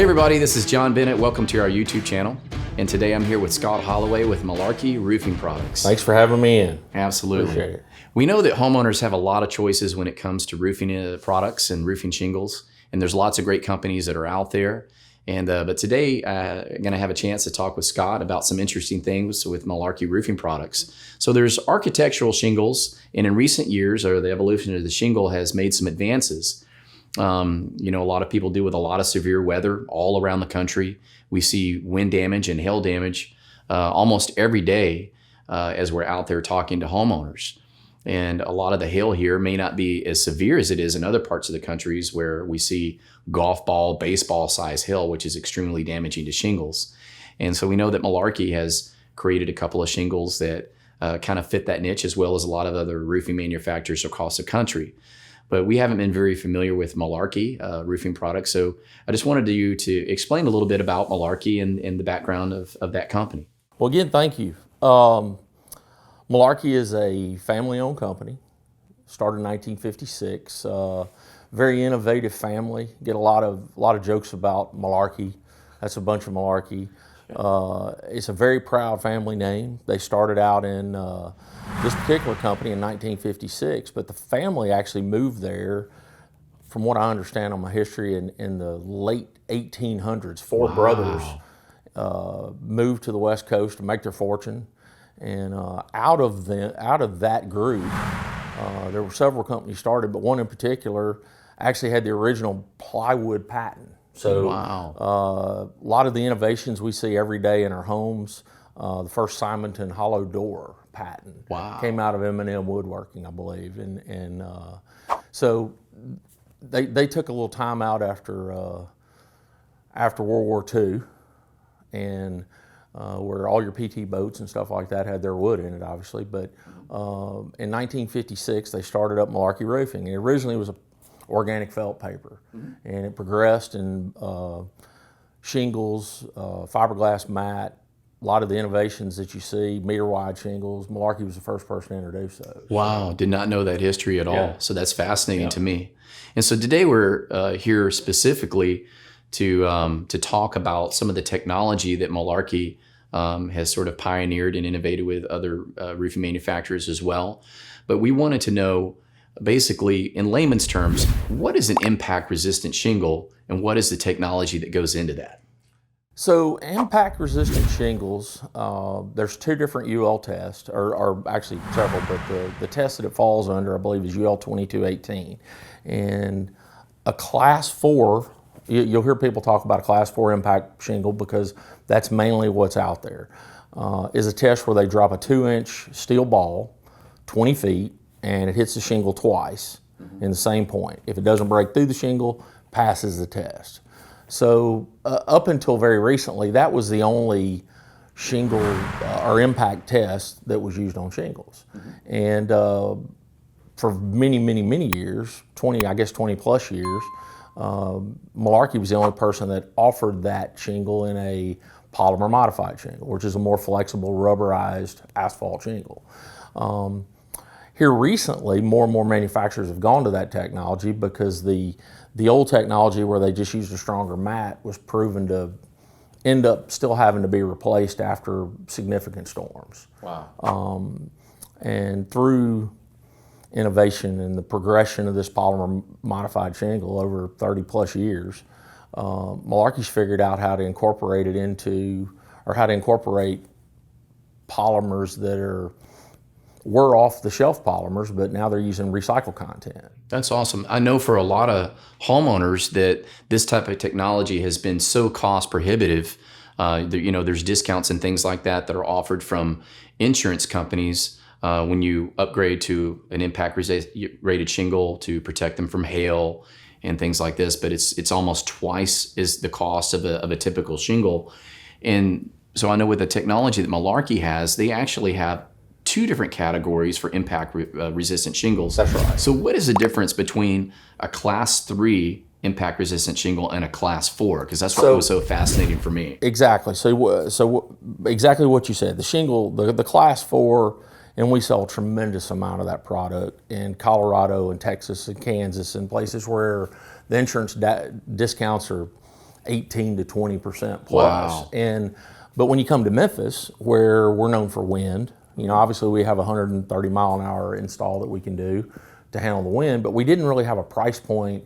everybody, this is John Bennett. Welcome to our YouTube channel. And today I'm here with Scott Holloway with Malarkey Roofing Products. Thanks for having me in. Absolutely. Appreciate it. We know that homeowners have a lot of choices when it comes to roofing products and roofing shingles. And there's lots of great companies that are out there. And but today I'm going to have a chance to talk with Scott about some interesting things with Malarkey Roofing Products. So there's architectural shingles, and in recent years, or the evolution of the shingle has made some advances. You know, a lot of people deal with a lot of severe weather all around the country. We see wind damage and hail damage almost every day as we're out there talking to homeowners. And a lot of the hail here may not be as severe as it is in other parts of the countries where we see golf ball, baseball size hail, which is extremely damaging to shingles. And so we know that Malarkey has created a couple of shingles that kind of fit that niche, as well as a lot of other roofing manufacturers across the country. But we haven't been very familiar with Malarkey Roofing Products. So I just wanted you to explain a little bit about Malarkey and the background of that company. Well, again, thank you. Malarkey is a family-owned company, started in 1956. Very innovative family. Get a lot of jokes about Malarkey. That's a bunch of Malarkey. It's a very proud family name. They started out in this particular company in 1956, but the family actually moved there, from what I understand on my history, in the late 1800s. Four brothers moved to the West Coast to make their fortune, and out of that group, there were several companies started, but one in particular actually had the original plywood patent. So a lot of the innovations we see every day in our homes, the first Simonton hollow door patent came out of M&M Woodworking, I believe. And so they took a little time out after World War II, and where all your PT boats and stuff like that had their wood in it, obviously. But in 1956, they started up Malarkey Roofing. It originally was a organic felt paper, and it progressed in shingles, fiberglass mat, a lot of the innovations that you see, meter wide shingles. Malarkey was the first person to introduce those. Wow, did not know that history at all. So that's fascinating to me. And so today we're here specifically to talk about some of the technology that Malarkey has sort of pioneered and innovated with other roofing manufacturers as well. But we wanted to know, basically, in layman's terms, what is an impact-resistant shingle, and what is the technology that goes into that? So impact-resistant shingles, there's two different UL tests, or actually several, but the test that it falls under, I believe, is UL 2218. And a Class 4, you'll hear people talk about a Class 4 impact shingle because that's mainly what's out there, is a test where they drop a 2-inch steel ball, 20 feet, and it hits the shingle twice in the same point. If it doesn't break through the shingle, passes the test. So up until very recently, that was the only shingle or impact test that was used on shingles. And for many, many, many years, 20 plus years, Malarkey was the only person that offered that shingle in a polymer modified shingle, which is a more flexible rubberized asphalt shingle. Here recently, more and more manufacturers have gone to that technology because the old technology where they just used a stronger mat was proven to end up still having to be replaced after significant storms. And through innovation and the progression of this polymer modified shingle over 30 plus years, Malarkey's figured out how to incorporate it into, or how to incorporate polymers that were off-the-shelf polymers, but now they're using recycled content. That's awesome. I know for a lot of homeowners that this type of technology has been so cost prohibitive. You know, there's discounts and things like that that are offered from insurance companies when you upgrade to an impact rated shingle to protect them from hail and things like this. But it's almost twice as the cost of a typical shingle. And so I know with the technology that Malarkey has, they actually have two different categories for impact resistant shingles. That's right. So what is the difference between a Class 3 impact resistant shingle and a Class 4? Because that's what was so fascinating for me. Exactly. So exactly what you said. The shingle, the Class 4, and we sell a tremendous amount of that product in Colorado and Texas and Kansas and places where the insurance discounts are 18 to 20% plus. Wow. But when you come to Memphis, where we're known for wind, obviously we have a 130 mile an hour install that we can do to handle the wind, but we didn't really have a price point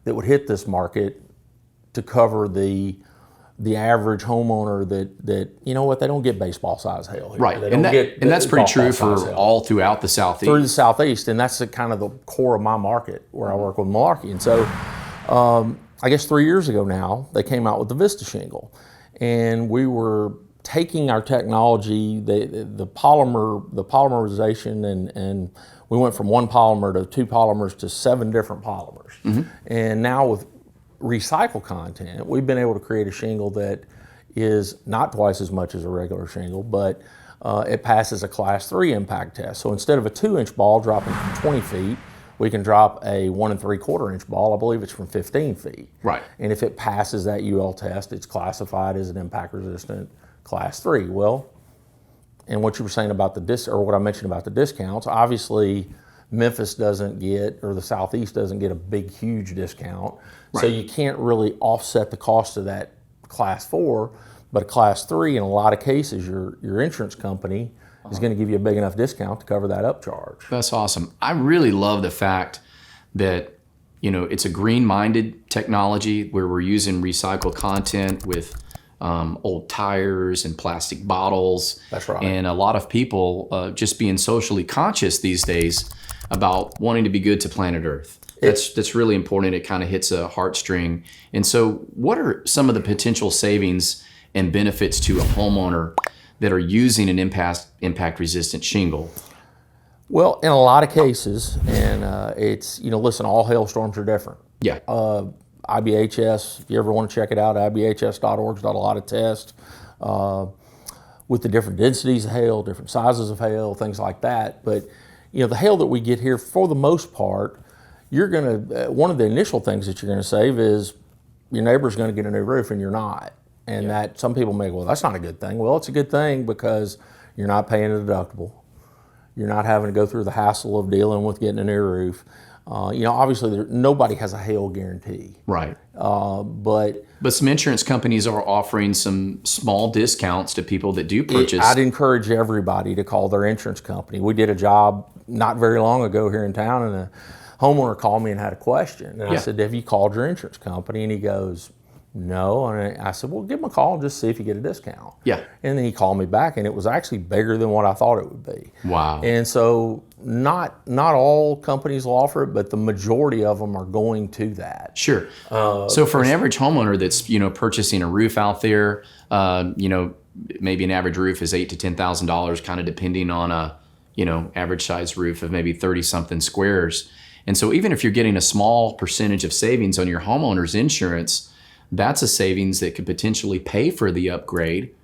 that would hit this market to cover the average homeowner that they don't get baseball size hail here. Right, They and don't that's pretty true for all throughout the Southeast. Through the Southeast, and that's kind of the core of my market where I work with Malarkey. And so I guess 3 years ago now, they came out with the Vista Shingle. And we were taking our technology, the polymerization, and we went from one polymer to two polymers to 7 different polymers. Mm-hmm. And now with recycled content, we've been able to create a shingle that is not twice as much as a regular shingle, but it passes a Class 3 impact test. So instead of a 2-inch ball dropping from 20 feet, we can drop a 1 3/4-inch ball. I believe it's from 15 feet. Right. And if it passes that UL test, it's classified as an impact-resistant Class 3. Well, and what you were saying about what I mentioned about the discounts, obviously Memphis doesn't get, or the Southeast doesn't get a big, huge discount. Right. So you can't really offset the cost of that Class 4, but a Class 3, in a lot of cases, your insurance company is going to give you a big enough discount to cover that upcharge. That's awesome. I really love the fact that, it's a green-minded technology where we're using recycled content with old tires and plastic bottles. That's right. And a lot of people just being socially conscious these days about wanting to be good to planet Earth. That's really important. It kind of hits a heartstring. And so what are some of the potential savings and benefits to a homeowner that are using an impact-resistant shingle? Well, in a lot of cases, and it's, listen, all hailstorms are different. Yeah. IBHS, if you ever want to check it out, IBHS.org's got a lot of tests with the different densities of hail, different sizes of hail, things like that. But, the hail that we get here, for the most part, you're going to, one of the initial things that you're going to save is your neighbor's going to get a new roof and you're not. And that some people may go, well, that's not a good thing. Well, it's a good thing because you're not paying a deductible. You're not having to go through the hassle of dealing with getting a new roof. Obviously, nobody has a hail guarantee. Right. But some insurance companies are offering some small discounts to people that do purchase. I'd encourage everybody to call their insurance company. We did a job not very long ago here in town, and a homeowner called me and had a question. And I said, have you called your insurance company? And he goes, no. And I said, well, give them a call and just see if you get a discount. Yeah. And then he called me back, and it was actually bigger than what I thought it would be. Wow. And so not all companies will offer it, but the majority of them are going to that. Sure. So for an average homeowner that's, purchasing a roof out there, maybe an average roof is $8,000 to $10,000, kind of depending on a, average size roof of maybe 30-something squares. And so even if you're getting a small percentage of savings on your homeowner's insurance, that's a savings that could potentially pay for the upgrade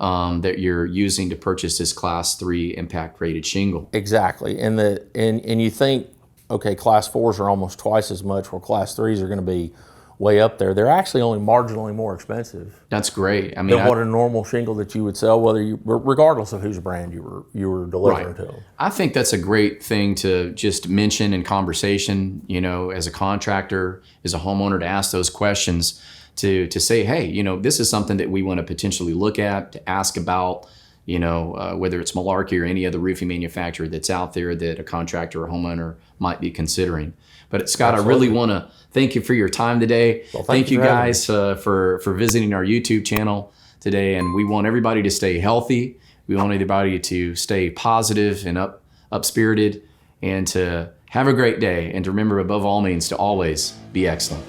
that you're using to purchase this Class 3 impact rated shingle. Exactly. And you think, okay, Class 4s are almost twice as much, where Class 3s are going to be way up there. They're actually only marginally more expensive. That's great. I mean, than what a normal shingle that you would sell, regardless of whose brand you were delivering to them. I think that's a great thing to just mention in conversation, as a contractor, as a homeowner, to ask those questions, to say, hey, this is something that we want to potentially look at, to ask about, whether it's Malarkey or any other roofing manufacturer that's out there that a contractor or homeowner might be considering. But Scott, absolutely. I really want to thank you for your time today. Well, thank you guys for visiting our YouTube channel today. And we want everybody to stay healthy. We want everybody to stay positive and up-spirited, and to have a great day. And to remember, above all means, to always be excellent.